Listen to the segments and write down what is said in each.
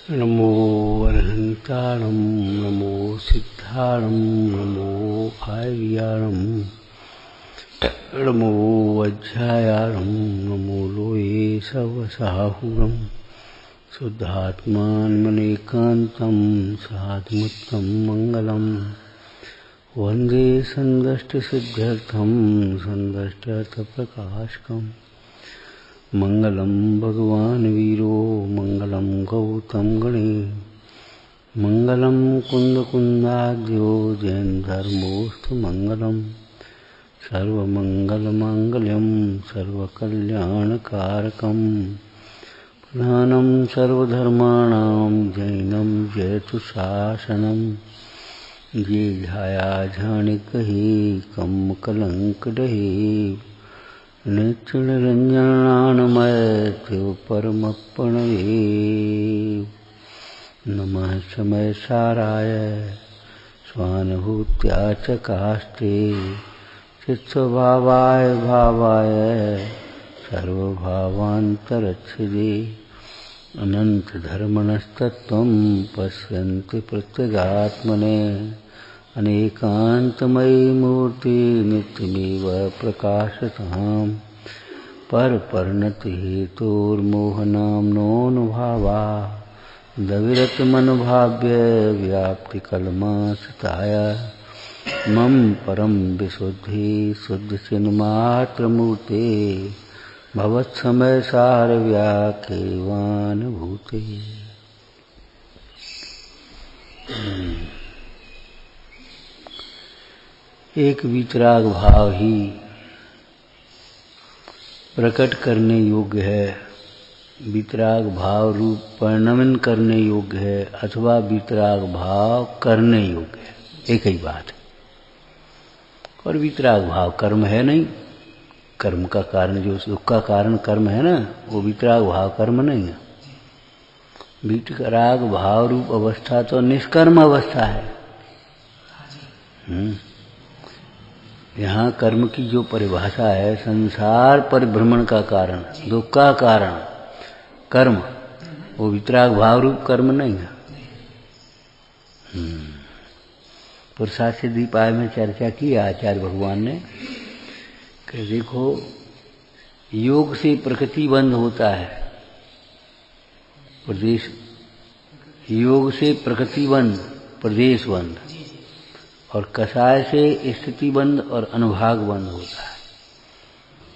नमो अरहंताणं नमो सिद्धाणं नमो आर्याणं नमो वज्रायाणं नमो लोये सवसाहुरं शुद्धात्मान्मनेकान्तं साधुमुत्तं मङ्गलम् वन्दे सन्दष्टसिद्ध्यर्थं सन्दष्टार्थप्रकाशकम् मंगलम भगवान वीरो मंगलम गौतम गणे मंगलम कुंद कुंदाद्यो जैन धर्मोस्तु मंगलम सर्वमंगल मांगल्यम सर्वकल्याणकारकम प्रधानम सर्वधर्माणां जैनम जयतु शासनम ये ध्याया झाणिकहि कम कलंक डहे नित्य निरंजनानमय त्यो परमप्रणवे नमः समय साराय स्वानुभूत्या च काष्ठे चित्स्वभावाय भावाय सर्वभावान्तरच्छिदे अनंत धर्मणस्तत्त्वं पश्यन्ति प्रत्यगात्मने अनेकांतमयी मूर्ति नित्यमेव प्रकाशताम् परपर्णति हेतुर्मोहनाम्नोऽनुभावा दविरतमनुभाव्य व्याप्तिकल्मासताय मम परम विशुद्धि शुद्धचिन्मात्रमूर्ते भवत्समयसारव्याकेवानुभूते। एक वितराग भाव ही प्रकट करने योग्य है, वितराग भाव रूप परिणमन करने योग्य है अथवा वितराग भाव करने योग्य है, एक ही बात है। और वितराग भाव कर्म है नहीं, कर्म का कारण जो सुख का कारण कर्म है ना, वो वितराग भाव कर्म नहीं है। वितराग भाव रूप अवस्था तो निष्कर्म अवस्था है। यहाँ कर्म की जो परिभाषा है, संसार परिभ्रमण का कारण, दुख का कारण कर्म, वो वितराग भाव रूप कर्म नहीं है। पुरुषार्थ सिद्धिपाय में चर्चा की आचार्य भगवान ने कि देखो, योग से प्रकृति बंध होता है, प्रदेश योग से प्रकृति बंध, प्रदेश बंध, और कषाय से स्थिति बंध और अनुभाग बंध होता है।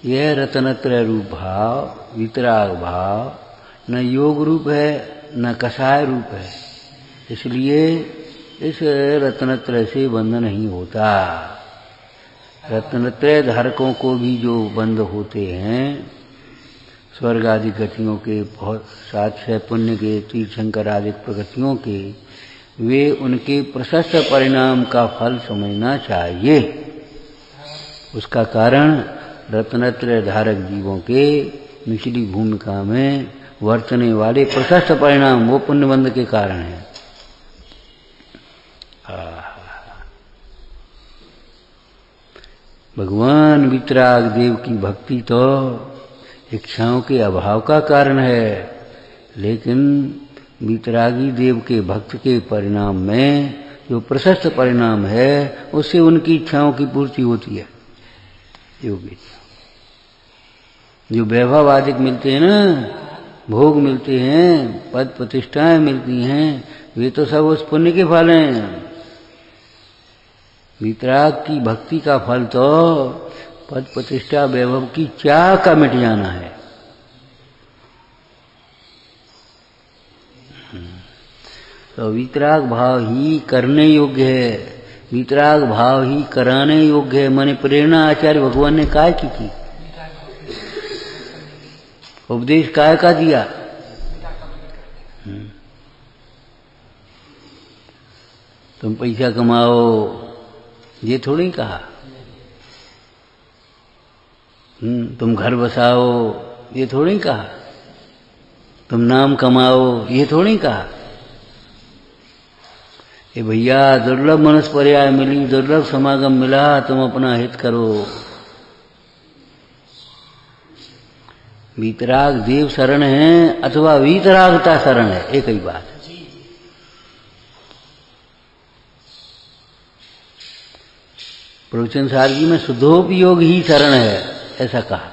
यह रत्नत्रय रूप भाव, वितराग भाव न योग रूप है न कषाय रूप है, इसलिए इस रत्नत्रय से बंध नहीं होता। रत्नत्रय धारकों को भी जो बंध होते हैं, स्वर्ग आदि गतियों के, बहुत सात पुण्य के, तीर्थंकर आदि प्रगतियों के, वे उनके प्रशस्त परिणाम का फल समझना चाहिए। उसका कारण रत्नत्रय धारक जीवों के निचली भूमिका में वर्तने वाले प्रशस्त परिणाम, वो पुण्यबंध के कारण है। भगवान वितराग देव की भक्ति तो इच्छाओं के अभाव का कारण है, लेकिन वितरागी देव के भक्त के परिणाम में जो प्रशस्त परिणाम है, उससे उनकी इच्छाओं की पूर्ति होती है। योगी जो वैभव आदि मिलते हैं ना, भोग मिलते हैं, पद प्रतिष्ठाएं मिलती हैं, वे तो सब उस पुण्य के फल हैं। वितराग की भक्ति का फल तो पद प्रतिष्ठा वैभव की चाह का मिट जाना है। तो वितराग भाव ही करने योग्य है, वितराग भाव ही कराने योग्य है। माने प्रेरणा आचार्य भगवान ने काय की थी, उपदेश काय का दिया। तुम पैसा कमाओ ये थोड़ी कहा, तुम घर बसाओ ये थोड़ी कहा, तुम नाम कमाओ ये थोड़ी कहा। ये भैया दुर्लभ मनुष्य पर्याय मिली, दुर्लभ समागम मिला, तुम अपना हित करो। वीतराग देव शरण है अथवा वीतरागता शरण है, एक ही बात है। प्रवचन सारगी में शुद्धोपयोग ही शरण है, ऐसा कहा।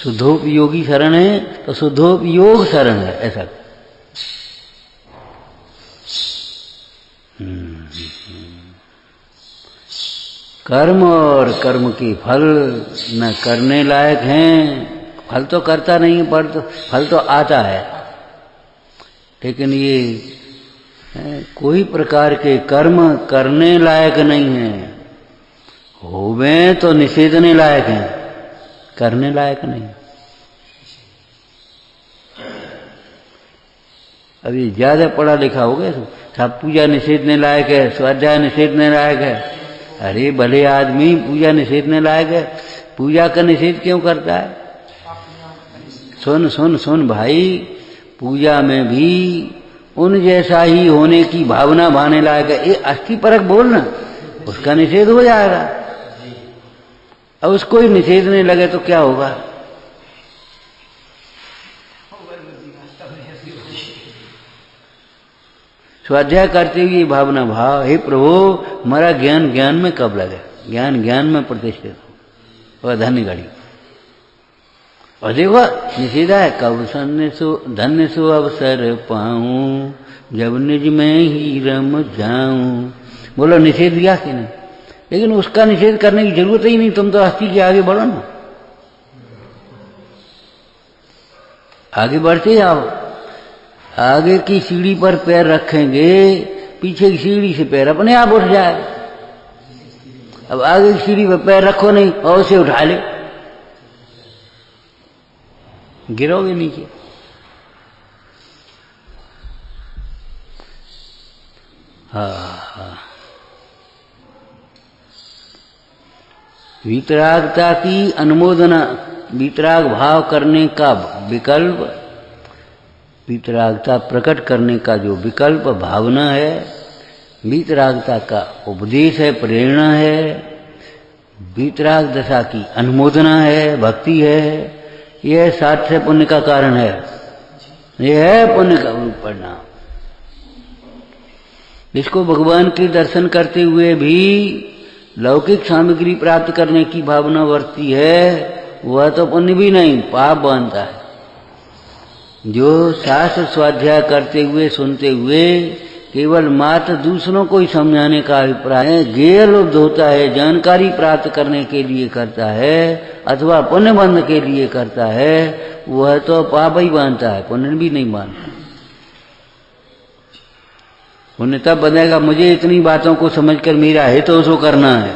शुद्धोपयोगी शरण है तो शुद्धोपयोग शरण है, ऐसा। कर्म और कर्म के फल न करने लायक हैं। फल तो करता नहीं, पर तो फल तो आता है, लेकिन ये कोई प्रकार के कर्म करने लायक नहीं है। होवे तो निषेधने लायक हैं, करने लायक नहीं। अभी ज्यादा पढ़ा लिखा हो गया तो सब पूजा निषेधने लायक है, स्वाध्याय निषेधने लायक है। अरे भले आदमी पूजा निषेधने लायक है, पूजा का निषेध क्यों करता है? सुन सुन सुन भाई, पूजा में भी उन जैसा ही होने की भावना भाने लायक है। ये अस्थि परक बोलना, उसका निषेध हो जाएगा। अब उसको ही निषेधने लगे तो क्या होगा? स्वाध्याय करते हुए भावना भाव, हे प्रभु हमारा ज्ञान ज्ञान में कब लगे, ज्ञान ज्ञान में प्रतिष्ठित हो, वह धन्य घड़ी। और देखो निषेधा है, कब धन्य सो अवसर पाऊं, जब निज में ही रम जाऊं। बोलो निषेध दिया कि नहीं? लेकिन उसका निषेध करने की जरूरत ही नहीं, तुम तो अस्थि के आगे बढ़ो ना, आगे बढ़ते जाओ। आगे की सीढ़ी पर पैर रखेंगे, पीछे की सीढ़ी से पैर अपने आप उठ जाए। अब आगे की सीढ़ी पर पैर रखो नहीं और उसे उठा ले, गिरोगे नीचे। हाँ, वितरागता की अनुमोदना, वितराग भाव करने का विकल्प, वितरागता प्रकट करने का जो विकल्प भावना है, वितरागता का उपदेश है, प्रेरणा है, वितराग दशा की अनुमोदना है, भक्ति है। यह साध्य पुण्य का कारण है, यह है पुण्य का परिणाम। जिसको भगवान के दर्शन करते हुए भी लौकिक सामग्री प्राप्त करने की भावना वर्ती है, वह तो पुण्य भी नहीं, पाप बनता है। जो शास्त्र स्वाध्याय करते हुए सुनते हुए केवल मात्र दूसरों को ही समझाने का अभिप्राय है, ज्ञेय लुब्ध होता है, जानकारी प्राप्त करने के लिए करता है अथवा पुण्य बंध के लिए करता है, वह तो पाप ही बांधता है, पुण्य भी नहीं बांधता। पुण्य तब बनेगा मुझे इतनी बातों को समझकर मेरा हित तो करना है।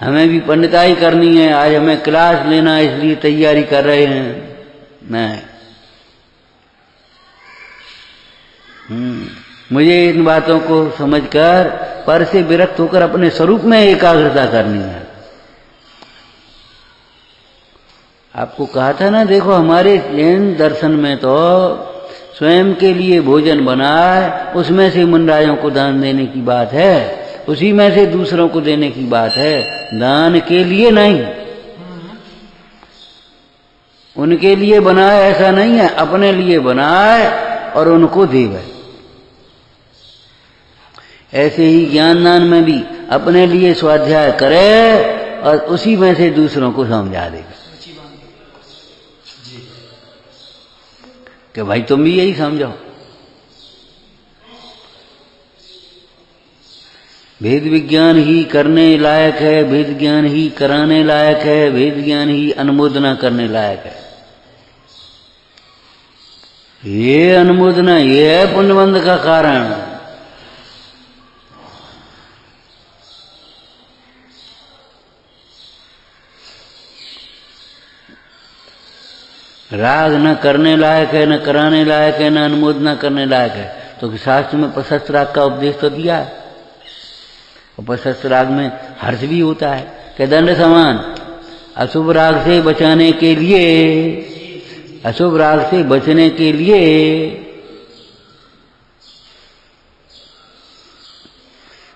हमें भी पंडिताई करनी है, आज हमें क्लास लेना है इसलिए तैयारी कर रहे हैं। नहीं, मुझे इन बातों को समझकर पर से विरक्त होकर अपने स्वरूप में एकाग्रता करनी है। आपको कहा था ना, देखो हमारे जैन दर्शन में तो स्वयं के लिए भोजन बनाए, उसमें से मुंडायों को दान देने की बात है, उसी में से दूसरों को देने की बात है, दान के लिए नहीं। उनके लिए बनाए ऐसा नहीं है, अपने लिए बनाए और उनको देवे। ऐसे ही ज्ञान दान में भी अपने लिए स्वाध्याय करे और उसी में से दूसरों को समझा देगा कि भाई तुम भी यही समझो। भेद विज्ञान ही करने लायक है, भेद ज्ञान ही कराने लायक है, भेद ज्ञान ही अनुमोदना करने लायक है। ये अनुमोदना, ये है पुण्यबंध का कारण। राग न करने लायक है, न कराने लायक है, न अनुमोदना करने लायक है, तो शास्त्र में प्रशस्त राग का उपदेश तो दिया है। और प्रशस्त राग में हर्ष भी होता है कि दंड समान। अशुभ राग से बचाने के लिए, अशुभ राग से बचने के लिए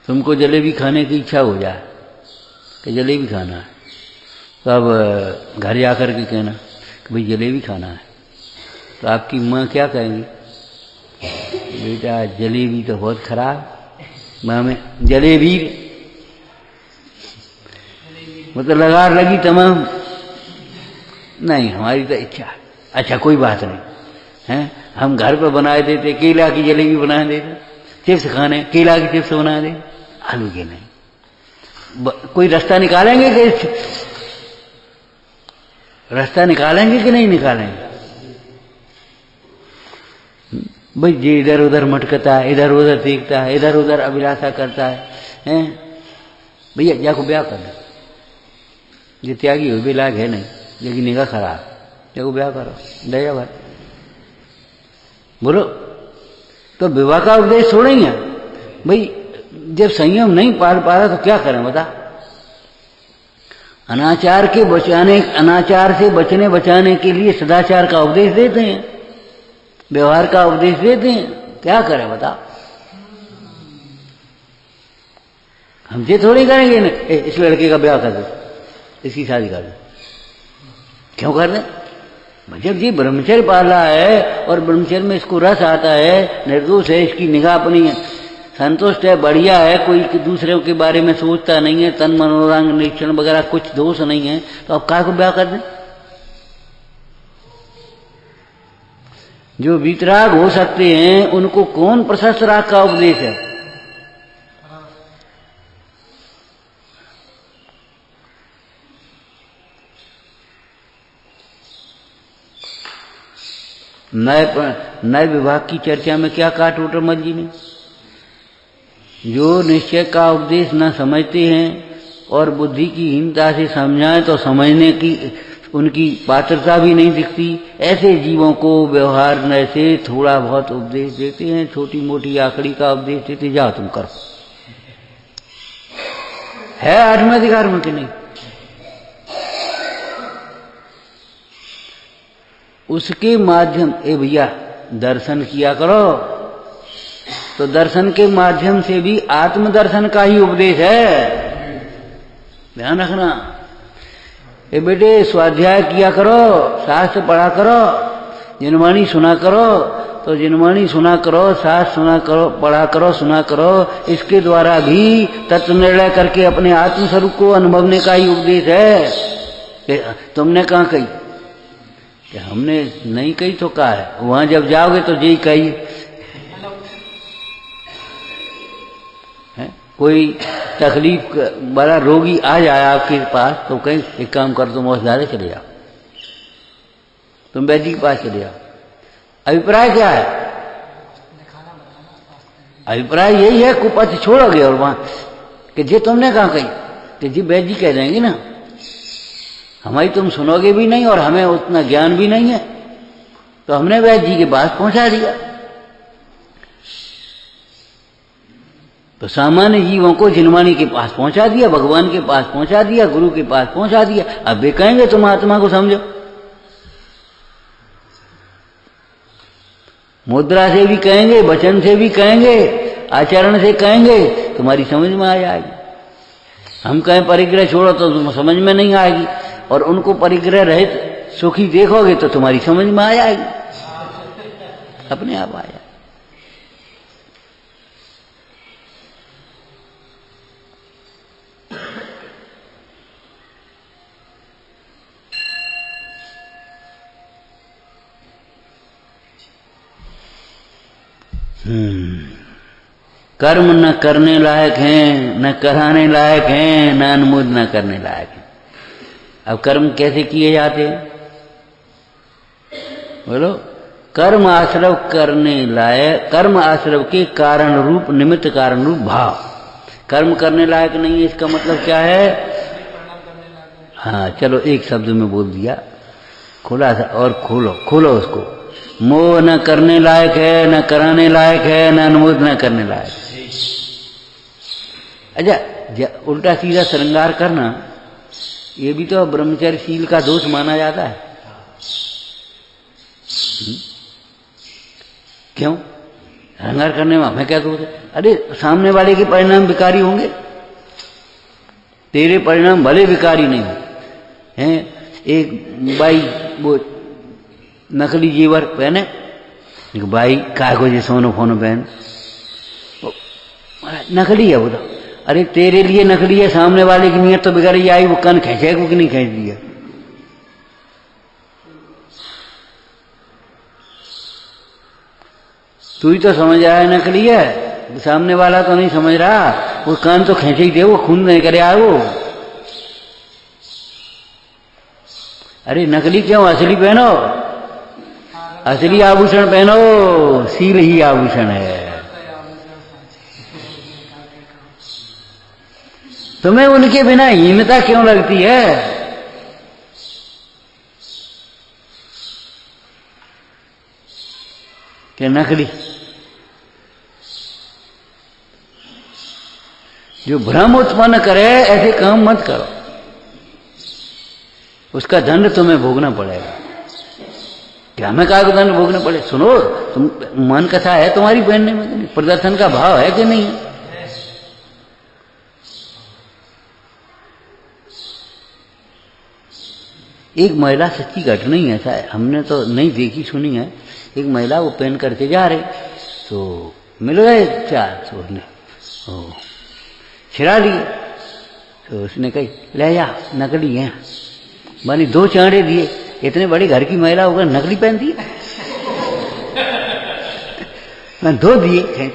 तुमको जलेबी खाने की इच्छा हो जाए कि जलेबी खाना है, तो अब घर जाकर के कहना कि भाई जलेबी खाना है, तो आपकी माँ क्या कहेंगी? बेटा जलेबी तो बहुत खराब, में जलेबी मतलब लगार लगी तमाम। नहीं, हमारी तो इच्छा। अच्छा कोई बात नहीं है, हम घर पर बनाए देते, केला की जलेबी बना देते, चिप्स खाने केला की चिप्स बना दे, आलू के नहीं। कोई रास्ता निकालेंगे कि रास्ता निकालेंगे कि नहीं निकालेंगे? भाई जे इधर उधर मटकता है, इधर उधर देखता है, इधर उधर अभिलाषा करता है, हैं? भैया जाको ब्याह कर दे, ये त्यागी हो भी लायक है नहीं, लेकिन निगाह खराब, जाको ब्याह करो, दया भाई बोलो। तो विवाह का उपदेश छोड़ेंगे भाई? जब संयम नहीं पाल पा रहा तो क्या करें बता? अनाचार से बचने बचाने के लिए सदाचार का उपदेश देते हैं, व्यवहार का उपदेश देते हैं, क्या करें बता? हम ये थोड़ी करेंगे ना, इस लड़के का ब्याह कर दो, इसकी शादी कर दो, क्यों कर दें? जब ये ब्रह्मचर्य पाला है और ब्रह्मचर्य में इसको रस आता है, निर्दोष है, इसकी निगाह अपनी संतुष्ट है, बढ़िया है, कोई दूसरे के बारे में सोचता नहीं है, तन मनोरंग निरीक्षण वगैरह कुछ दोष नहीं है, तो अब काय को ब्याह कर दें? जो वीतराग हो सकते हैं उनको कौन प्रशस्त राग का उपदेश है? नए विभाग की चर्चा में क्या काट उठर जी ने? जो निश्चय का उपदेश न समझते हैं और बुद्धि की हीनता से समझाएं तो समझने की उनकी पात्रता भी नहीं दिखती, ऐसे जीवों को व्यवहार न से थोड़ा बहुत उपदेश देते हैं, छोटी मोटी आखड़ी का उपदेश देते, जाओ तुम करो। है आठवें अधिकार में कि नहीं? उसके माध्यम भैया दर्शन किया करो, तो दर्शन के माध्यम से भी आत्मदर्शन का ही उपदेश है, ध्यान रखना। बेटे स्वाध्याय किया करो, शास्त्र पढ़ा करो, जिनवाणी सुना करो, तो जिनवाणी सुना करो, शास्त्र सुना करो, पढ़ा करो, सुना करो, इसके द्वारा भी तत्व निर्णय करके अपने आत्मस्वरूप को अनुभवने का ही उपदेश है। तुमने कहाँ कही? कि हमने नहीं कही तो कहा है, वहां जब जाओगे तो यही कही है। कोई तकलीफ बड़ा रोगी आ जाए आपके पास तो कहीं एक काम कर, तुम औषधालय चले जाओ, तुम वैद्य के पास चले जाओ। अभिप्राय क्या है? अभिप्राय यही है, कुपथ छोड़ोगे और वहां कि जी तुमने कहा कही, कि जी वैद्य कह देंगे ना, हमारी तुम सुनोगे भी नहीं और हमें उतना ज्ञान भी नहीं है, तो हमने वैद्य जी के पास पहुंचा दिया। तो सामान्य जीवों को जिनवाणी के पास पहुंचा दिया, भगवान के पास पहुंचा दिया, गुरु के पास पहुंचा दिया। अब वे कहेंगे तुम आत्मा को समझो, मुद्रा से भी कहेंगे, वचन से भी कहेंगे, आचरण से कहेंगे, तुम्हारी समझ में आ जाएगी। हम कहें परिग्रह छोड़ो तो तुम समझ में नहीं आएगी, और उनको परिग्रह रहित सुखी देखोगे तो तुम्हारी समझ में आ जाएगी, अपने आप आ जाएगी। कर्म न करने लायक हैं, न कराने लायक हैं, न अनुमोदन न करने लायक हैं। अब कर्म कैसे किए जाते हैं बोलो? कर्म आश्रव करने लायक, कर्म आश्रव के कारण रूप, निमित्त कारण रूप भाव। कर्म करने लायक नहीं है, इसका मतलब क्या है? हाँ चलो एक शब्द में बोल दिया, खुला सा, और खोलो उसको। मोह न करने लायक है, न कराने लायक है, न अनुमोदन न करने लायक। अच्छा उल्टा सीधा श्रृंगार करना, ये भी तो ब्रह्मचर्यशील का दोष माना जाता है। क्यों? श्रृंगार करने में हमें क्या दोष है? अरे सामने वाले के परिणाम विकारी होंगे, तेरे परिणाम भले विकारी नहीं हैं। एक बाई वो नकली जेवर पहने, एक बाई काय को जे सोनो फोनो पहन, नकली है वो तो। अरे तेरे लिए नकली है, सामने वाले की नीयत तो बिगड़ ही आई, वो कान खींचेगा कि नहीं खींच दिया। तू ही तो समझ रहा है नकली है, सामने वाला तो नहीं समझ रहा। वो कान तो खींचे ही दे, वो खून नहीं करे आ वो। अरे नकली क्यों, असली पहनो, असली आभूषण पहनो, सील ही आभूषण है। तुम्हें उनके बिना हीनता क्यों लगती है? कि नकली, जो भ्रम उत्पन्न करे ऐसे काम मत करो, उसका दंड तुम्हें भोगना पड़ेगा। क्या हमें कहा दंड भोगना पड़े? सुनो, तुम मन कथा है तुम्हारी पहनने में, प्रदर्शन का भाव है कि नहीं? एक महिला, सच्ची घटना ही ऐसा है, हमने तो नहीं देखी सुनी है। एक महिला वो पहन करके जा रही, तो मिल गए चार, तो उसने छिड़ा लिए। तो उसने कही ले जा, नकली है। मानी 2 चांड़े दिए। इतने बड़ी घर की महिला होकर नकली पहनती है? मैं 2 दिए।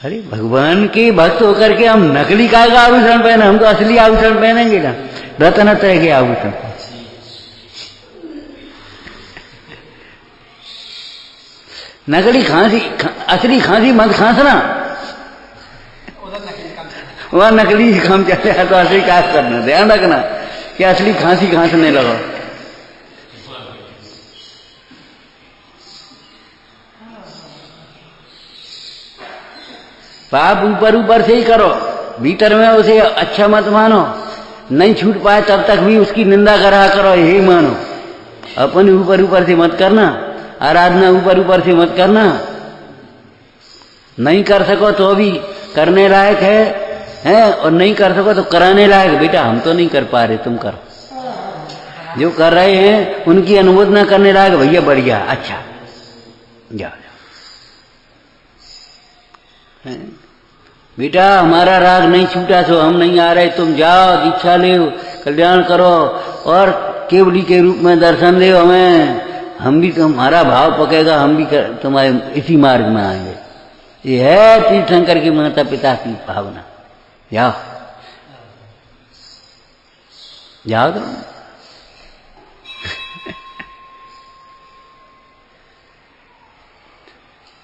अरे भगवान के भक्त होकर के हम नकली का आभूषण पहने, हम तो असली आभूषण पहनेंगे ना, रत्न तरह के आभूषण। नकली खांसी, असली खांसी मत खांसना, वहां नकली काम चल रहा तो असली काश करना, ध्यान रखना कि असली खांसी खांसने लगो। पाप ऊपर ऊपर से ही करो, भीतर में उसे अच्छा मत मानो। नहीं छूट पाए तब तक भी उसकी निंदा करा करो, यही मानो। अपन ऊपर ऊपर से मत करना, आराधना ऊपर ऊपर से मत करना। नहीं कर सको तो भी करने लायक है, और नहीं कर सको तो कराने लायक। बेटा हम तो नहीं कर पा रहे, तुम करो। जो कर रहे हैं उनकी अनुमोदना करने लायक, भैया बढ़िया, अच्छा जाओ। बेटा हमारा राग नहीं छूटा, सो हम नहीं आ रहे, तुम जाओ, दीक्षा ले, कल्याण करो, और केवली के रूप में दर्शन दे हमें। हम भी, तुम्हारा भाव पकेगा, हम भी तुम्हारे इसी मार्ग में आएंगे। ये है तीर्थंकर के माता पिता की भावना। जाओ जाओ तो।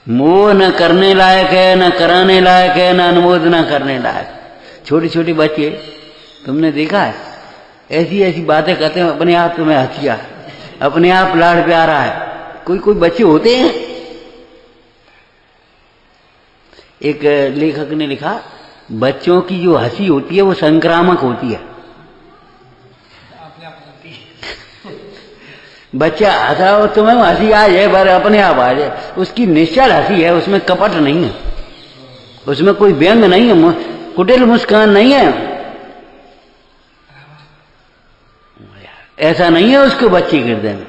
मोह न करने लायक है, न कराने लायक है, न अनुमोदना करने लायक। छोटे छोटे बच्चे तुमने देखा है, ऐसी ऐसी बातें करते हैं, अपने आप तुम्हें हंसिया, अपने आप लाड़ प्यारा है। कोई कोई बच्चे होते हैं, एक लेखक ने लिखा, बच्चों की जो हंसी होती है वो संक्रामक होती है। बच्चा हंसा हो, तुम्हें हंसी आ जाए, पर अपने आप आ जाए, उसकी निश्चल हंसी है, उसमें कपट नहीं है, उसमें कोई व्यंग नहीं है, कुटिल मुस्कान नहीं है। ऐसा नहीं है उसके बच्चे के हृदय में।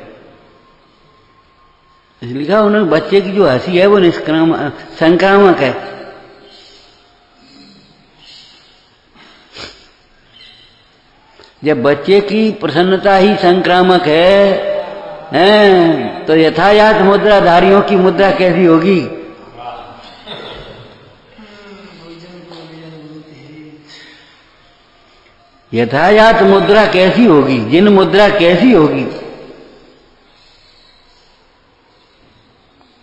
लिखा उन्होंने, बच्चे की जो हंसी है वो संक्रामक है। जब बच्चे की प्रसन्नता ही संक्रामक है, तो यथायात मुद्राधारियों की मुद्रा कैसी होगी? यथायात मुद्रा कैसी होगी, जिन मुद्रा कैसी होगी?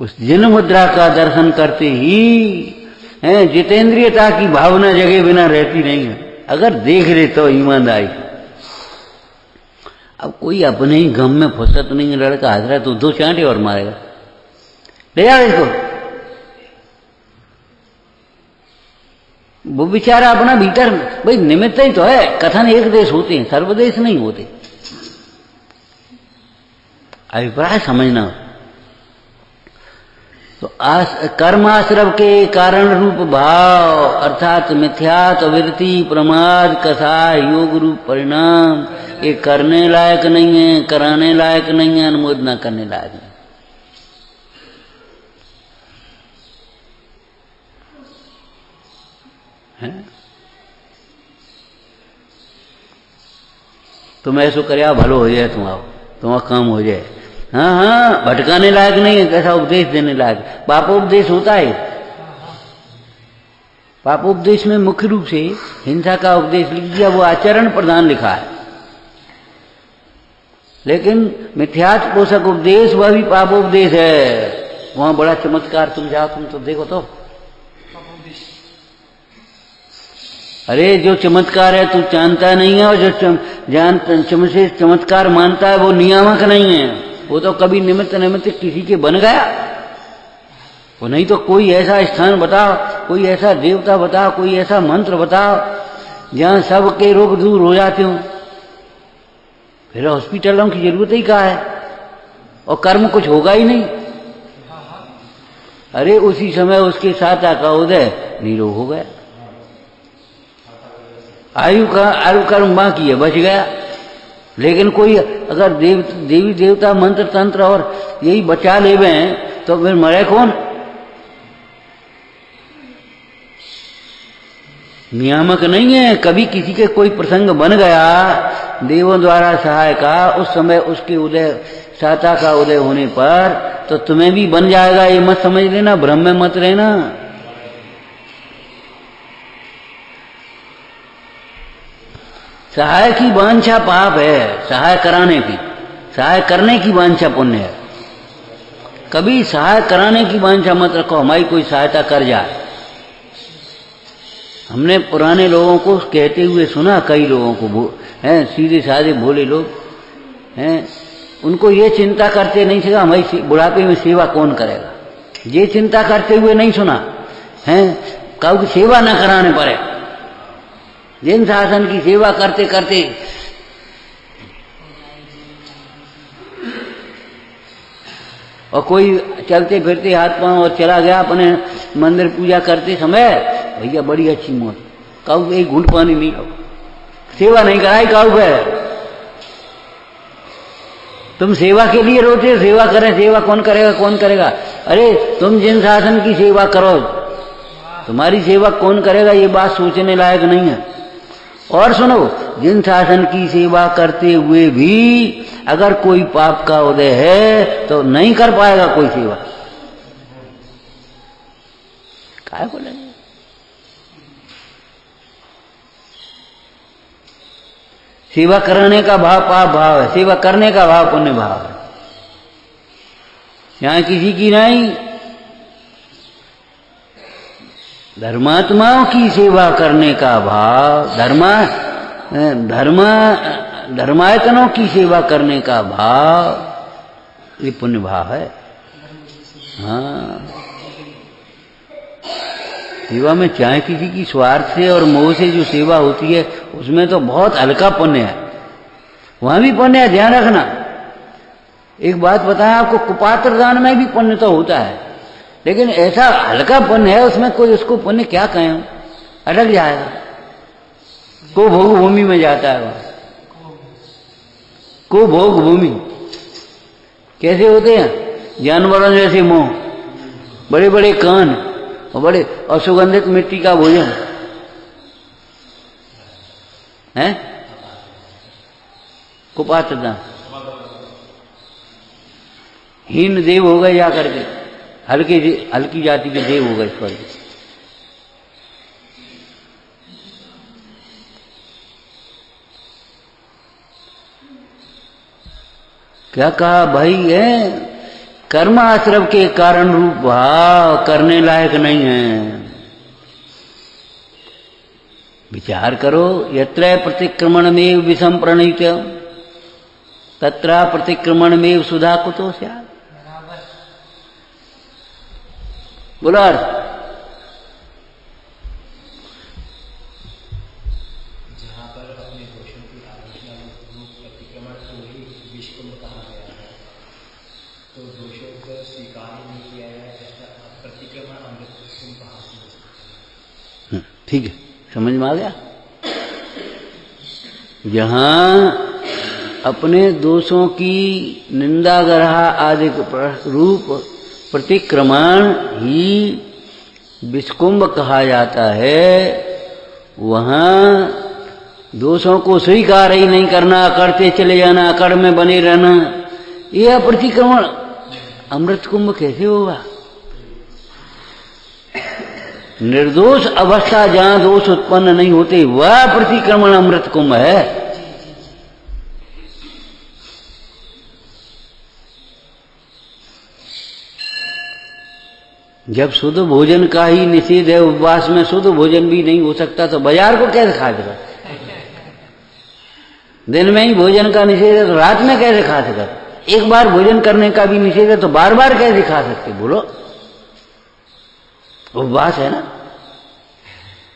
उस जिन मुद्रा का दर्शन करते ही जितेंद्रियता की भावना जगे बिना रहती नहीं है। अगर देख ले तो ईमानदारी। अब कोई अपने ही गम में फुर्सत नहीं है, लड़का हंस रहा है तो 2 चांटे और मारेगा, ले जाओ इसको। वो बेचारा अपना भीतर, भाई निमित्त ही तो है। कथन एक देश होते हैं, सर्वदेश नहीं होते। अभिप्राय समझना। तो कर्माश्रव के कारण रूप भाव अर्थात मिथ्यात्व वृत्ति प्रमाद कसाय योग रूप परिणाम ये करने लायक नहीं है, कराने लायक नहीं है, अनुमोदना करने लायक नहीं है। तुम ऐसो करया भलो हो जाए, तुम्हारा काम हो जाए। हाँ हाँ, भटकाने लायक नहीं है, कैसा उपदेश देने लायक। पापोपदेश होता है। पापोपदेश में मुख्य रूप से हिंसा का उपदेश लिख दिया, वो आचरण प्रधान लिखा है। लेकिन मिथ्यात्व पोषक उपदेश वह भी पापोपदेश है। वहां बड़ा चमत्कार, तुम जाओ, तुम तो देखो तो। अरे जो चमत्कार है तू जानता नहीं है, और जो चमत्कार मानता है वो नियामक नहीं है। वो तो कभी निमित्त किसी के बन गया। वो नहीं तो कोई ऐसा स्थान बताओ, कोई ऐसा देवता बताओ, कोई ऐसा मंत्र बताओ जहां सबके रोग दूर हो जाते हो। फिर हॉस्पिटलों की जरूरत ही क्या है, और कर्म कुछ होगा ही नहीं। अरे उसी समय उसके साथ का उदय निरोग हो गया। आयु कर्म बाकी है, बच गया। लेकिन कोई अगर देवी देवता मंत्र तंत्र और यही बचा लेवे तो फिर मरे कौन? नियामक नहीं है। कभी किसी के कोई प्रसंग बन गया देवों द्वारा सहाय का, उस समय उसके उदय साता का उदय होने पर तो तुम्हें भी बन जाएगा। ये मत समझ लेना, भ्रम में मत रहना। सहाय की वांछा पाप है, सहाय कराने की, सहाय करने की वांछा पुण्य है। कभी सहाय कराने की वांछा मत रखो, हमारी कोई सहायता कर जाए। हमने पुराने लोगों को कहते हुए सुना, कई लोगों को हैं, सीधे साधे भोले लोग हैं, उनको ये चिंता करते नहीं था हमारी बुढ़ापे में सेवा कौन करेगा। ये चिंता करते हुए नहीं सुना हैं, काऊ की सेवा न कराने पड़े। जिन शासन की सेवा करते करते और कोई चलते फिरते हाथ पांव और चला गया अपने मंदिर पूजा करते समय, भैया बड़ी अच्छी मौत, काऊ एक घूंट पानी नहीं लो, सेवा नहीं कराई काऊ पे। तुम सेवा के लिए रोते, सेवा करें, सेवा कौन करेगा, कौन करेगा। अरे तुम जिन शासन की सेवा करो, तुम्हारी सेवा कौन करेगा, ये बात सोचने लायक नहीं है। और सुनो, जिन शासन की सेवा करते हुए भी अगर कोई पाप का उदय है तो नहीं कर पाएगा कोई सेवा। काय बोले? सेवा करने का भाव पाप भाव है, सेवा करने का भाव पुण्य भाव है। यहां किसी की नहीं, धर्मात्माओं की सेवा करने का भाव, धर्मायतनों की सेवा करने का भाव, ये पुण्य भाव है। हाँ, सेवा में चाहे किसी की स्वार्थ से और मोह से जो सेवा होती है उसमें तो बहुत हल्का पुण्य है, वहां भी पुण्य है, ध्यान रखना। एक बात बताया आपको, कुपात्र दान में भी पुण्य तो होता है, लेकिन ऐसा हल्का पुण्य है उसमें कोई उसको पुण्य क्या कहें, अटक जाएगा। को भोग भूमि में जाता है वह, को भोग भूमि। कैसे होते हैं? जानवरों जैसे मुंह, बड़े बड़े कान और बड़े असुगंधित मिट्टी का भोजन है, कुपात्र दान। हीन देव हो गए जा करके, हल्की जाति के देव हो गए स्वर्ग। क्या कहा भाई है? कर्म आश्रव के कारण रूप भाव करने लायक नहीं है। विचार करो, यत्र प्रतिक्रमण में विषम प्रणीत तत्र प्रतिक्रमण में सुधा कुतो स्यात्। बोलो अर्थ। जहां पर अपने दोषों की आलोचना रूप प्रतिक्रमण को ही विष कुंभ कहा गया है, तो दोषों को स्वीकार नहीं किया गया, ऐसा प्रतिक्रमण अमृत कुंभ हासिल हो सकता है। ठीक है, समझ में आ गया। जहां अपने दोषों की निंदा ग्रह आदि रूप प्रतिक्रमण ही विषकुंभ कहा जाता है, वहां दोषों को स्वीकार ही नहीं करना, करते चले जाना, अकड़ में बने रहना, यह प्रतिक्रमण अमृत कुंभ कैसे होगा? निर्दोष अवस्था जहां दोष उत्पन्न नहीं होते वह प्रतिक्रमण अमृत कुंभ है। जब शुद्ध भोजन का ही निषेध है, उपवास में शुद्ध भोजन भी नहीं हो सकता, तो बाजार को कैसे खा सका? दिन में ही भोजन का निषेध है तो रात में कैसे खा सका? एक बार भोजन करने का भी निषेध है तो बार बार कैसे खा सकते? बोलो, उपवास है ना।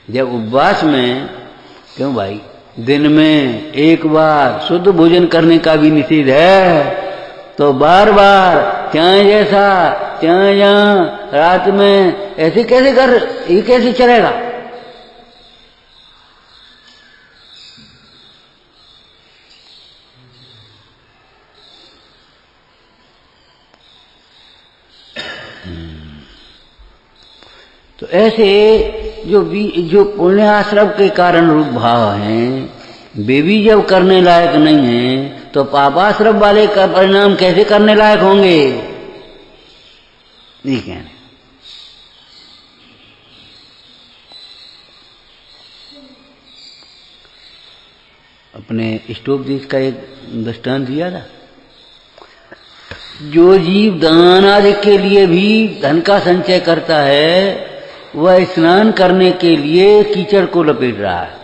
जब उपवास में, क्यों भाई, दिन में एक बार शुद्ध भोजन करने का भी निषेध है तो बार बार चाहे जैसा चाहे जहां रात में ऐसे कैसे कर, ये कैसे चलेगा? तो ऐसे जो पुण्य आश्रम के कारण रूप भाव हैं, वे भी जब करने लायक नहीं हैं तो पापाश्रम वाले का परिणाम कैसे करने लायक होंगे? ये कहने। अपने स्टोपदेश का एक दृष्टांत दिया था। जो जीव दान आदि के लिए भी धन का संचय करता है, वह स्नान करने के लिए कीचड़ को लपेट रहा है।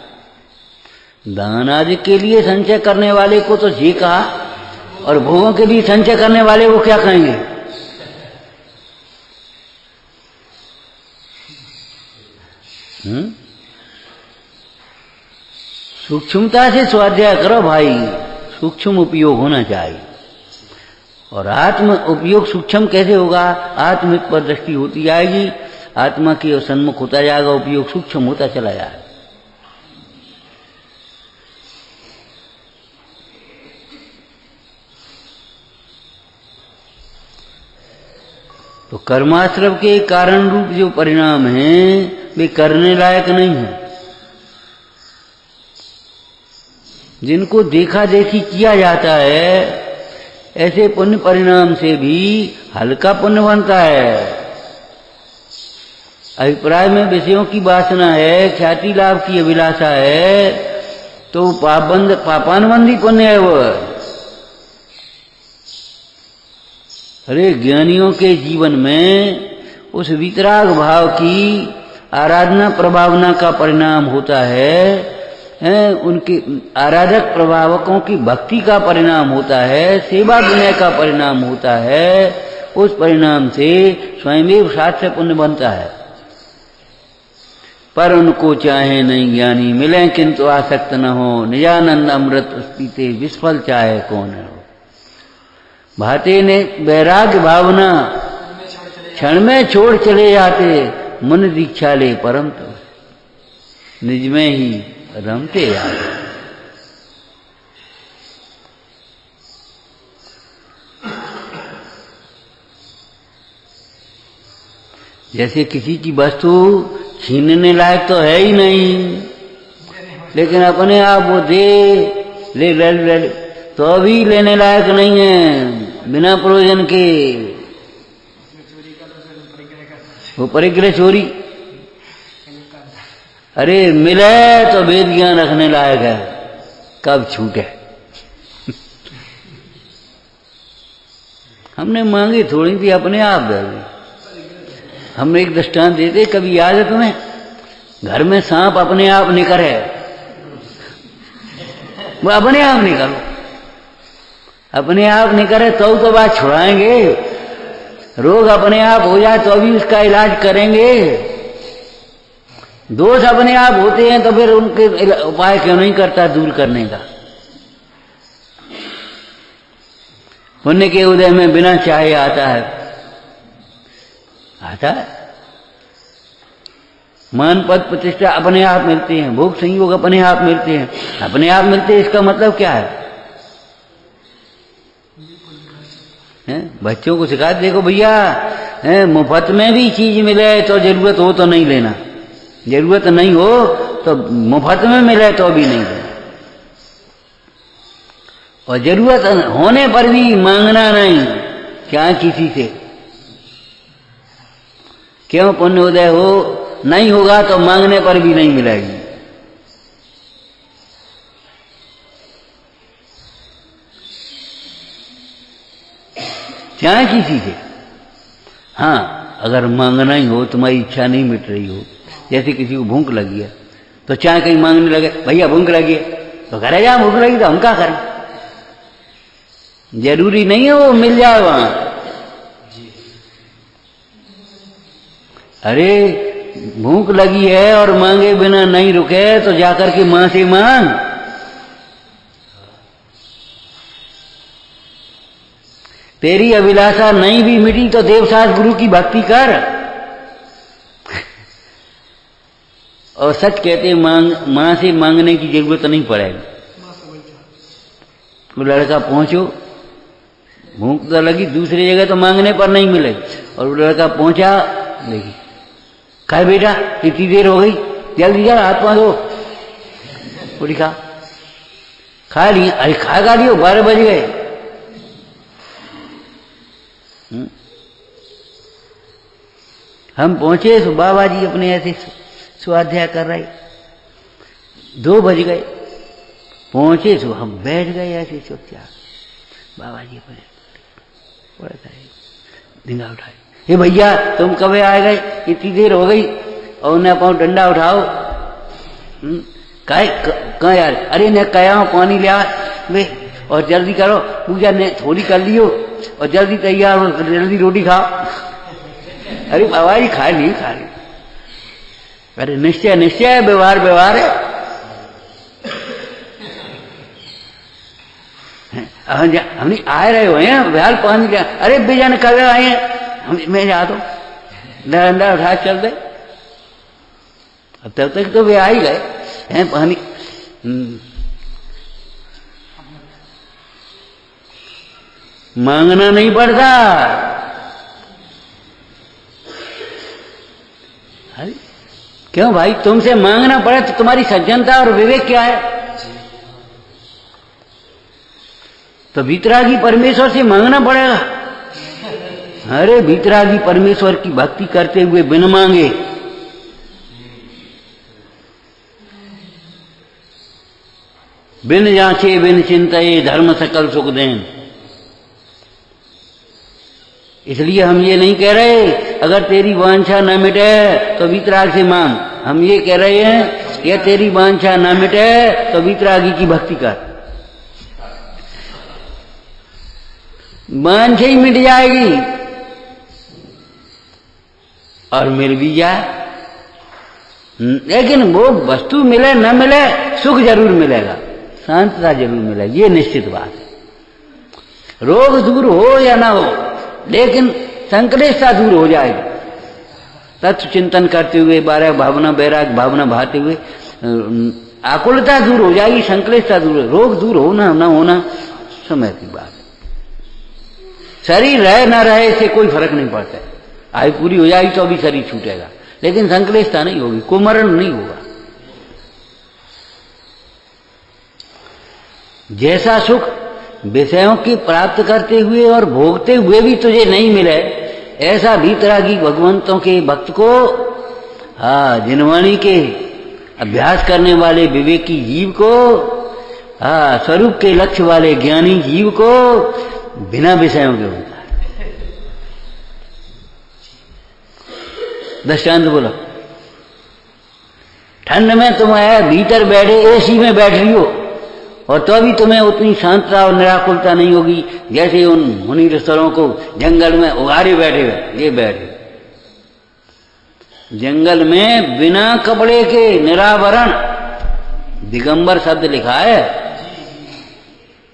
दान आदि के लिए संचय करने वाले को तो जी कहा, और भोगों के लिए संचय करने वाले को क्या कहेंगे? सूक्ष्मता से स्वाध्याय करो भाई, सूक्ष्म उपयोग होना चाहिए। और आत्म उपयोग सूक्ष्म कैसे होगा? आत्मिक पर दृष्टि होती जाएगी, आत्मा के सन्मुख होता जाएगा, उपयोग सूक्ष्म होता चला जाएगा। तो कर्माश्रम के कारण रूप जो परिणाम हैं वे करने लायक नहीं है। जिनको देखा देखी किया जाता है, ऐसे पुण्य परिणाम से भी हल्का पुण्य बनता है। अभिप्राय में विषयों की वासना है, ख्याति लाभ की अभिलाषा है, तो पापानुबंधी पुण्य है वह। अरे ज्ञानियों के जीवन में उस वितराग भाव की आराधना प्रभावना का परिणाम होता है, उनके आराधक प्रभावकों की भक्ति का परिणाम होता है, सेवा विनय का परिणाम होता है। उस परिणाम से स्वयं साक्ष्य पुण्य बनता है। पर उनको चाहे नहीं ज्ञानी मिले, किंतु आसक्त न हो, निजानंद अमृत पीते विस्फल चाहे कौन हो। भाते ने वैराग्य भावना क्षण में छोड़ चले जाते, मन दीक्षा ले परम तो निज में ही रमते जाते। जैसे किसी की वस्तु छीनने लायक तो है ही नहीं, लेकिन अपने आप वो ले तो अभी लेने लायक नहीं है, बिना प्रयोजन के। वो परिग्रह चोरी, अरे मिले तो वेद ज्ञान रखने लायक है, कब छूटे। हमने मांगी थोड़ी थी, अपने आप दे दी। हम एक दृष्टांत देते, कभी याद है तुम्हें? घर में सांप अपने आप निकले, वो अपने आप निकलो, अपने आप निकले तो बात छुड़ाएंगे। रोग अपने आप हो जाए तो अभी उसका इलाज करेंगे। दोष अपने आप होते हैं तो फिर उनके उपाय क्यों नहीं करता दूर करने का? पुण्य के उदय में बिना चाहे आता है, आता है। मान पद प्रतिष्ठा अपने आप मिलते हैं, भोग संयोग अपने आप मिलते हैं। अपने आप मिलते हैं इसका मतलब क्या है? बच्चों को सिखा देखो भैया, मुफ्त में भी चीज मिले तो जरूरत हो तो नहीं लेना, जरूरत नहीं हो तो मुफ्त में मिले तो भी नहीं लेना, और जरूरत होने पर भी मांगना नहीं, क्या किसी से। क्यों? पुण्योदय हो नहीं होगा तो मांगने पर भी नहीं मिलेगी। चाहे किसी से। हाँ, अगर मांगना ही हो, तुम्हारी इच्छा नहीं मिट रही हो, जैसे किसी को भूख लगी है तो चाहे कहीं मांगने लगे, भैया भूख लगी है, तो करे जा, भूख लगी तो हम क्या करें? जरूरी नहीं है वो मिल जाए वहां। अरे भूख लगी है और मांगे बिना नहीं रुके तो जाकर के मां से मांग। तेरी अभिलाषा नहीं भी मिटी तो देवसास गुरु की भक्ति कर। और सच कहते मां से मांगने की जरूरत नहीं पड़ेगी। वो लड़का पहुंचो, भूख तो लगी दूसरी जगह तो मांगने पर नहीं मिले, और वो लड़का पहुंचा, देखिए खाए बेटा इतनी देर हो गई, जल्दी जा हाथ पांव धो, पूरी खा लिया। अरे खा लियो, 12 बज गए। हम पहुंचे तो बाबा जी अपने ऐसे स्वाध्याय कर रहे, 2 बज गए। पहुंचे तो हम बैठ गए ऐसे चुपचाप। बाबा जी अपने डिंगा उठाए, हे भैया तुम कब आ गए, इतनी देर हो गई, और उन्हें पाओ डंडा उठाओ। कहाँ यार? अरे ने कया पानी लिया वे, और जल्दी करो, पूजा ने थोड़ी कर लियो, और जल्दी तैयार हो, जल्दी रोटी खाओ। अरे बाबा जी खा ली। अरे निश्चय व्यवहार है। हमने आ रहे हो हैं, बिहार पहुंच गया। अरे बेजा ने कब आए हैं, मैं जा दो, डंडा उठा चल दे। अब तब तक तो वे आ ही गए हैं। पानी मांगना नहीं पड़ता। अरे क्यों भाई, तुमसे मांगना पड़े तो तुम्हारी सज्जनता और विवेक क्या है? तो भीतरागी परमेश्वर से मांगना पड़ेगा। अरे भीतरागी परमेश्वर की भक्ति करते हुए बिन मांगे, बिन जांचे बिन चिंताए धर्म सकल सुख देन। इसलिए हम ये नहीं कह रहे अगर तेरी वांछा न मिटे तो वीतराग से मांग। हम ये कह रहे हैं कि तेरी वांछा न मिटे तो वीतरागी की भक्ति कर, वांछा ही मिट जाएगी और मिल भी जाए। लेकिन वो वस्तु मिले न मिले, सुख जरूर मिलेगा, शांतता जरूर मिलेगी, ये निश्चित बात है। रोग दूर हो या ना हो, लेकिन संकलेशता दूर हो जाएगी। तत्व चिंतन करते हुए, बारह भावना वैराग भावना भाते हुए आकुलता दूर हो जाएगी, संकलेशता दूर, रोग दूर होना ना होना समय की बात है। शरीर रहे ना रहे इससे कोई फर्क नहीं पड़ता है। आयु पूरी हो जाएगी तो अभी शरीर छूटेगा, लेकिन संकलेशता नहीं होगी, कुमरण नहीं होगा। जैसा सुख विषयों की प्राप्त करते हुए और भोगते हुए भी तुझे नहीं मिले, ऐसा भीतरागी भगवंतों के भक्त को, जिनवाणी के अभ्यास करने वाले विवेकी जीव को, स्वरूप के लक्ष्य वाले ज्ञानी जीव को बिना विषयों के होता है। दृष्टांत बोलो, ठंड में तुम भीतर बैठे एसी में बैठ रही हो और तो भी तुम्हें उतनी शांतता और निराकुलता नहीं होगी जैसे उन मुनि ऋषियों को जंगल में उगारे बैठे हुए। ये बैठे जंगल में बिना कपड़े के निरावरण, दिगंबर शब्द लिखा है।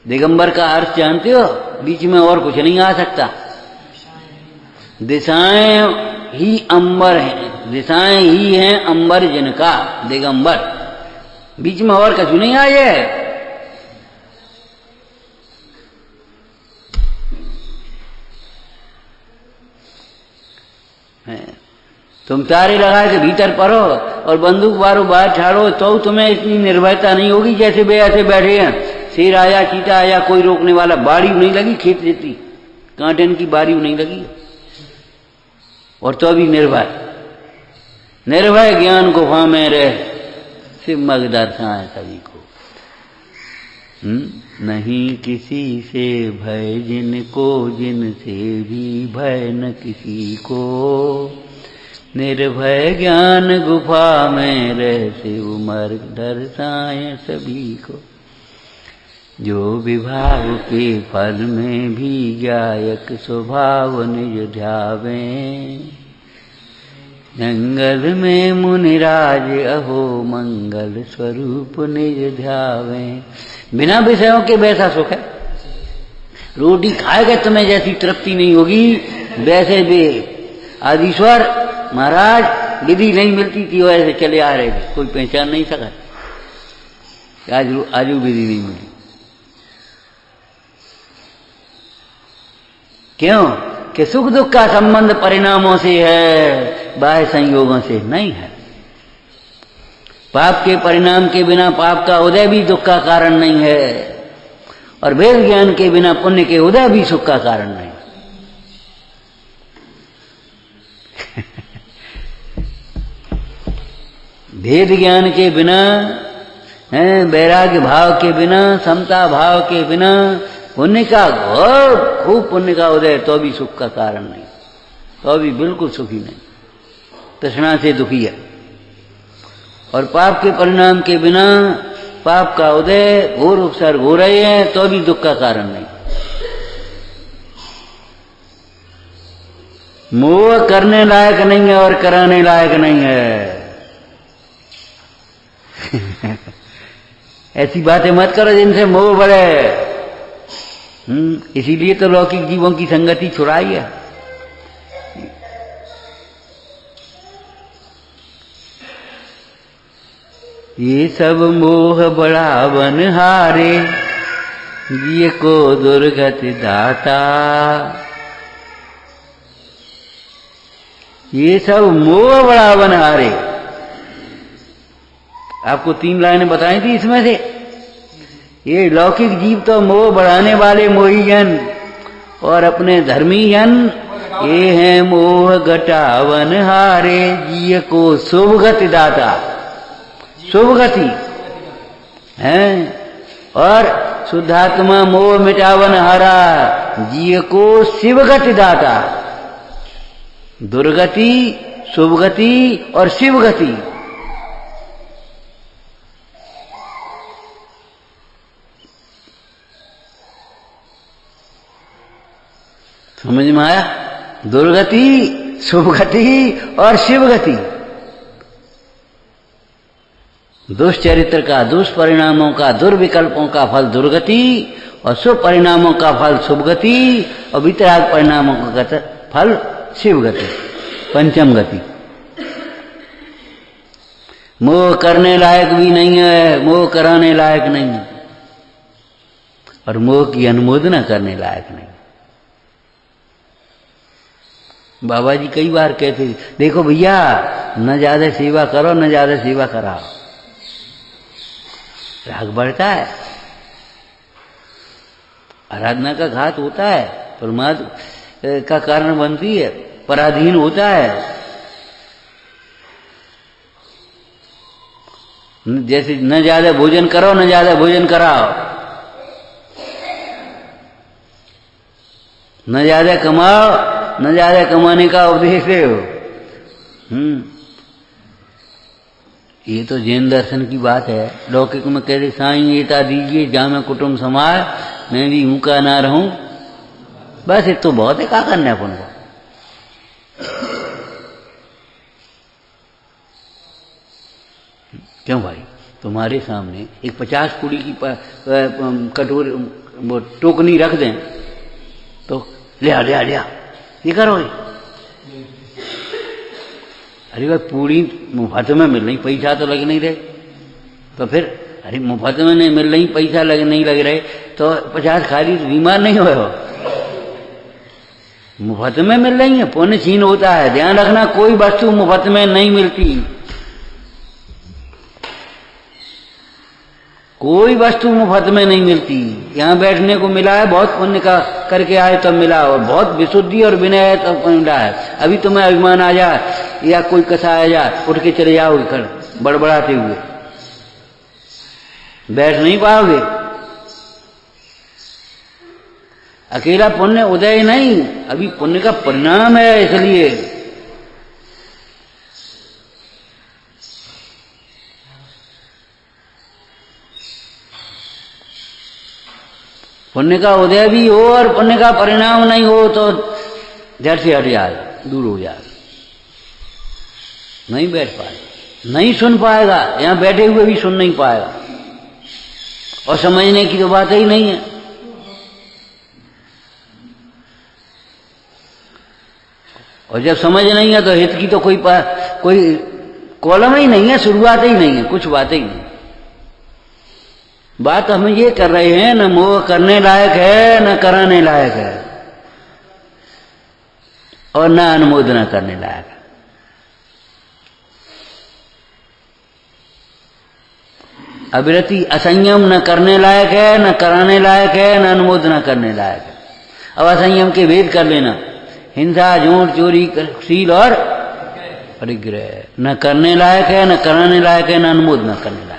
दिगंबर का अर्थ जानते हो? बीच में और कुछ नहीं आ सकता, दिशाएं ही अंबर है, दिशाएं ही हैं अंबर जिनका दिगंबर, बीच में और कछु नहीं आए है। तुम चारे लगा के भीतर पढ़ो और बंदूक मारो बाहर छाड़ो तो तुम्हें इतनी निर्भयता नहीं होगी जैसे वे ऐसे बैठे हैं। शेर आया, चीता आया, कोई रोकने वाला, बाड़ी नहीं लगी खेत देती, कांटन की बाड़ी नहीं लगी, और तो भी निर्भय निर्भय ज्ञान गुफा में रह शिव मग दर्शाए सभी को। नहीं किसी से भय जिनको, जिनसे भी भय न किसी को, निर्भय ज्ञान गुफा में रह शिव मर्ग दर्शाए सभी को। जो विभाव के फल में भी गायक स्वभाव निज ध्यावे, जंगल में मुनिराज अहो मंगल स्वरूप निज ध्यावे। बिना विषयों के वैसा सुख है, रोटी खाएगा तुम्हें जैसी तृप्ति नहीं होगी वैसे भी आदिश्वर महाराज विधि नहीं मिलती थी वैसे चले आ रहे थे, कोई पहचान नहीं सका। आज विधि नहीं मिली, क्यों कि सुख दुख का संबंध परिणामों से है, बाह्य संयोगों से नहीं है। पाप के परिणाम के बिना पाप का उदय भी दुख का कारण नहीं है, और वेद ज्ञान के बिना पुण्य के उदय भी सुख का कारण नहीं। भेद ज्ञान के बिना, वैराग्य भाव के बिना, समता भाव के बिना पुण्य का घोर खूब पुण्य का उदय तो भी सुख का कारण नहीं, तो भी बिल्कुल सुखी नहीं, तृष्णा से दुखी है। और पाप के परिणाम के बिना पाप का उदय घोर उपसर्ग हो रहे हैं तो भी दुख का कारण नहीं। मोह करने लायक नहीं है और कराने लायक नहीं है। ऐसी बातें मत करो जिनसे मोह बढ़े। इसीलिए तो लौकिक जीवों की संगति छुड़ाई है। ये सब मोह बढ़ावन हारे, जिय को दुर्गति दाता। ये सब मोह बढ़ावन हारे। आपको 3 लाइनें बताई थी इसमें से। ये लौकिक जीव तो मोह बढ़ाने वाले मोही जन, और अपने धर्मी जन ये हैं मोह घटावन हारे, जिय को शुभ गति दाता। शुभ गति है, और शुद्धात्मा मोह मिटावन हारा, जिय को शिव गति दाता। दुर्गति, शुभ गति और शिव गति, समझ में आया? दुर्गति, शुभ गति और शिव गति। दुष्चरित्र का, दुष्परिणामों का, दुर्विकल्पों का फल दुर्गति, और शुभ परिणामों का फल शुभ गति, और वितराग परिणामों का फल शिव गति, पंचम गति। मोह करने लायक भी नहीं है, मोह कराने लायक नहीं है, और मोह की अनुमोदना करने लायक नहीं। बाबा जी कई बार कहते, देखो भैया न ज्यादा सेवा करो, न ज्यादा सेवा कराओ, राग बढ़ता है, आराधना का घात होता है, प्रमाद का कारण बनती है, पराधीन होता है। जैसे न ज्यादा भोजन करो, न ज्यादा भोजन कराओ, न ज्यादा कमाओ, न ज्यादा कमाने का उपदेश हो। ये तो जैन दर्शन की बात है। लौकिक में कह रहे साईं एता दीजिए जामे कुटुंब समाज, मैं भी ऊँका ना रहूं, बस ये तो बहुत है। क्या करना है अपन को? क्यों भाई, तुम्हारे सामने एक 50 कुड़ी की कटोरी वो टोकनी रख दें तो लिया लिया लिया ये करो, अरे भाई पूरी मुफ्त में मिल रही, पैसा तो लग नहीं रहे, तो फिर अरे मुफ्त में नहीं मिल रही, पैसा नहीं लग रहे, तो 50 खाली बीमार नहीं हुए हो। मुफ्त में मिल रही है, पुण्य छीन होता है। ध्यान रखना, कोई वस्तु मुफ्त में नहीं मिलती, कोई वस्तु मुफ्त में नहीं मिलती। यहाँ बैठने को मिला है, बहुत पुण्य का करके आए तब मिला, और बहुत विशुद्धि और विनय है तब मिला है। अभी तुम्हें अभिमान आ जाए या कोई कसा आ जाए, उठ के चले जाओगे कर बड़बड़ाते हुए, बैठ नहीं पाओगे। अकेला पुण्य उदय नहीं, अभी पुण्य का परिणाम है, इसलिए पुण्य का उदय भी हो और पुण्य का परिणाम नहीं हो तो झट से हट जाए, दूर हो जाए, नहीं बैठ पाएगा, नहीं सुन पाएगा, यहां बैठे हुए भी सुन नहीं पाएगा, और समझने की तो बात ही नहीं है। और जब समझ नहीं है तो हित की तो कोई कॉलम ही नहीं है, शुरुआत ही नहीं है, कुछ बात ही नहीं। बात हम ये कर रहे हैं, न मोह करने लायक है न कराने लायक है, और न अनुमोदना करने लायक है। अविरति असंयम न करने लायक है, न कराने लायक है, न अनुमोदना करने लायक है। अब असंयम के भेद कर लेना, हिंसा, झूठ, चोरी, शील और परिग्रह, न करने लायक है, न कराने लायक है, न अनुमोदना करने लायक।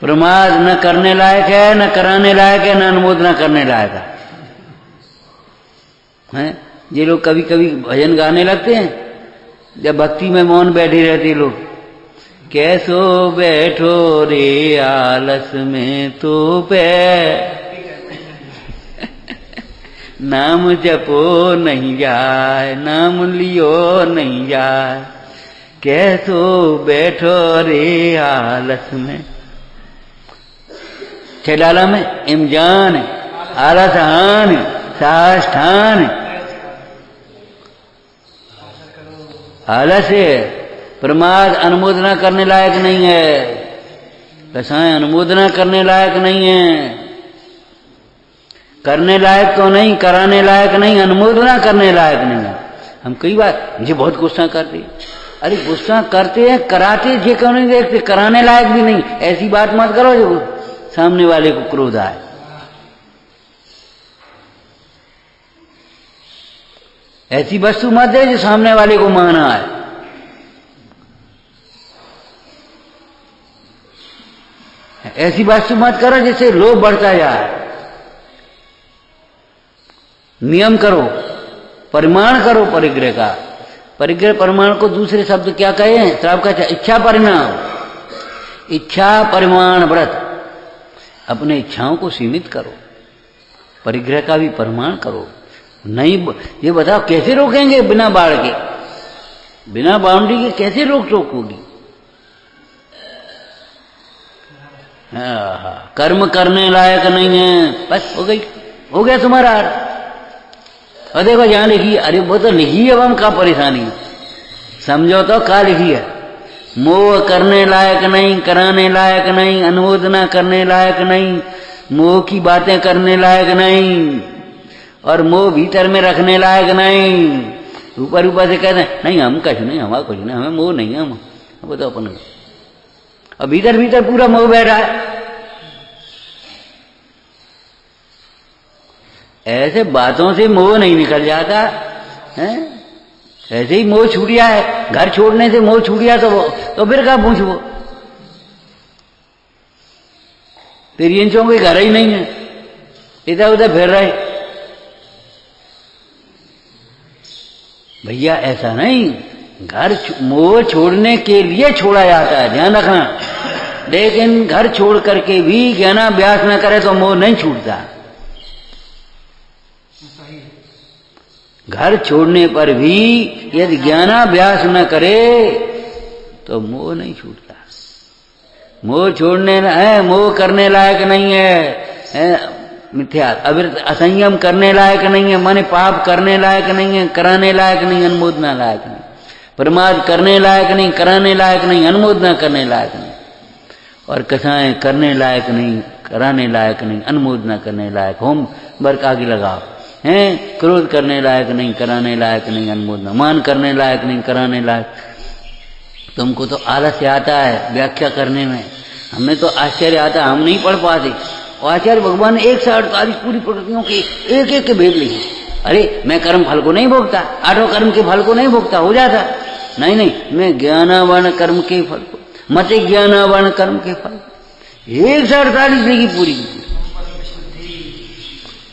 प्रमाद न करने लायक है, न कराने लायक है, न अनुमोदना करने लायक है। ये लोग कभी कभी भजन गाने लगते हैं, जब भक्ति में मौन बैठे रहते लोग, कैसो बैठो रे आलस में तो पे, नाम जपो नहीं जाए, नाम लियो नहीं जाए, कैसो बैठो रे आलस में। छेलाला में इमजान, आलसान, साष्ठान, आलस है, प्रमाद अनुमोदना करने लायक नहीं है, दशाएं अनुमोदना करने लायक नहीं है, करने लायक तो नहीं, कराने लायक नहीं, अनुमोदना करने लायक नहीं है। हम कई बार मुझे बहुत गुस्सा करते, अरे गुस्सा करते हैं, कराते ये क्यों नहीं देखते, कराने लायक भी नहीं। ऐसी बात मत करो जो सामने वाले को क्रोध आए। ऐसी वस्तु मत दे जो सामने वाले को माना आए। ऐसी वस्तु मत करो जिससे लोभ बढ़ता जाए। नियम करो, परिमाण करो परिग्रह का। परिग्रह परिमाण को दूसरे शब्द क्या कहे हैं? साहब का इच्छा परिणाम, इच्छा परिमाण व्रत। अपने इच्छाओं को सीमित करो, परिग्रह का भी परिमाण करो। नहीं, ये बताओ कैसे रोकेंगे बिना बाढ़ के, बिना बाउंड्री के कैसे रोक टोक होगी? कर्म करने लायक नहीं है, बस हो गई, हो गया तुम्हारा। और देखो यहां लिखी, अरे वो तो लिखी है, अब हम क्या परेशानी है, समझो तो क्या लिखी है। मोह करने लायक नहीं, कराने लायक नहीं, अनुमोदना करने लायक नहीं, मोह की बातें करने लायक नहीं, और मोह भीतर में रखने लायक नहीं। ऊपर ऊपर से कहते हैं नहीं हम कुछ नहीं, हमारा कुछ नहीं, हमें मोह नहीं है, हम बताओ अपन। और भीतर भीतर पूरा मोह बैठा है। ऐसे बातों से मोह नहीं निकल जाता है। ऐसे ही मोह छूट गया है, घर छोड़ने से मोह छूट गया तो फिर क्या पूछो, फिर इंचों कोई घर ही नहीं है, इधर उधर फिर रहे। भैया ऐसा नहीं, घर मोह छोड़ने के लिए छोड़ा जाता है, ध्यान रखना। लेकिन घर छोड़ करके भी ज्ञानाभ्यास न करे तो मोह नहीं छूटता। घर छोड़ने पर भी यदि ज्ञानाभ्यास न करे तो मोह नहीं छूटता। मोह छोड़ने है, मोह करने लायक नहीं है, मिथ्या। अविरत असंयम करने लायक नहीं है, माने पाप करने लायक नहीं है, कराने लायक नहीं, अनुमोदना लायक नहीं। प्रमाद करने लायक नहीं, कराने लायक नहीं, अनुमोदना करने लायक नहीं। और कसाएं करने लायक नहीं, कराने लायक नहीं, अनुमोदना करने लायक। होम वर्क आगे लगाओ हैं, क्रोध करने लायक नहीं, कराने लायक नहीं, अनुमोदना। मान करने लायक नहीं, कराने लायक। तुमको तो आलस्य आता है व्याख्या करने में, हमें तो आश्चर्य आता, हम नहीं पढ़ पाते। और आचार्य भगवान ने 148 पूरी प्रकृतियों की एक एक के भेद लिखे। अरे मैं कर्म फल को नहीं भोगता, 8 कर्म के फल को नहीं भोगता, हो जाता। नहीं नहीं, मैं ज्ञानावर्ण कर्म के फल को, मत ज्ञानावर्ण कर्म के फल 148 लिखी पूरी।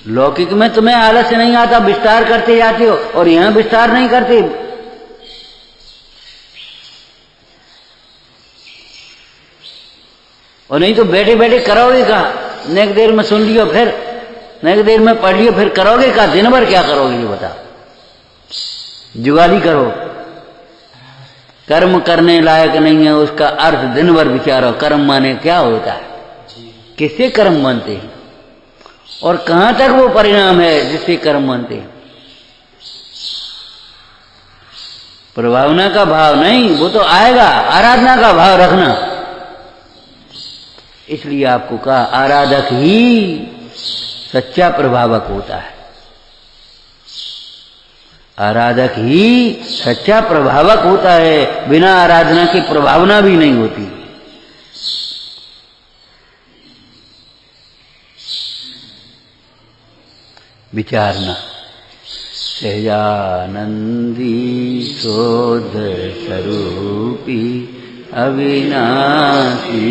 लौकिक में तुम्हें आलस्य नहीं आता, विस्तार करते जाते हो, और यहां विस्तार नहीं करते। और नहीं तो बैठे बैठे करोगे कहा, नेक देर में सुन लियो, फिर नेक देर में पढ़ लियो, फिर करोगे कहा, दिन भर क्या करोगे ये बता। जुगाली करो, कर्म करने लायक नहीं है, उसका अर्थ दिन भर विचारो। कर्म माने क्या होता है, किससे कर्म बनते हैं, और कहां तक वो परिणाम है जिससे कर्म बनते हैं। प्रभावना का भाव नहीं, वो तो आएगा, आराधना का भाव रखना। इसलिए आपको कहा आराधक ही सच्चा प्रभावक होता है, आराधक ही सच्चा प्रभावक होता है, बिना आराधना की प्रभावना भी नहीं होती। विचारना। सहजानंदी शोध स्वरूपी अविनाशी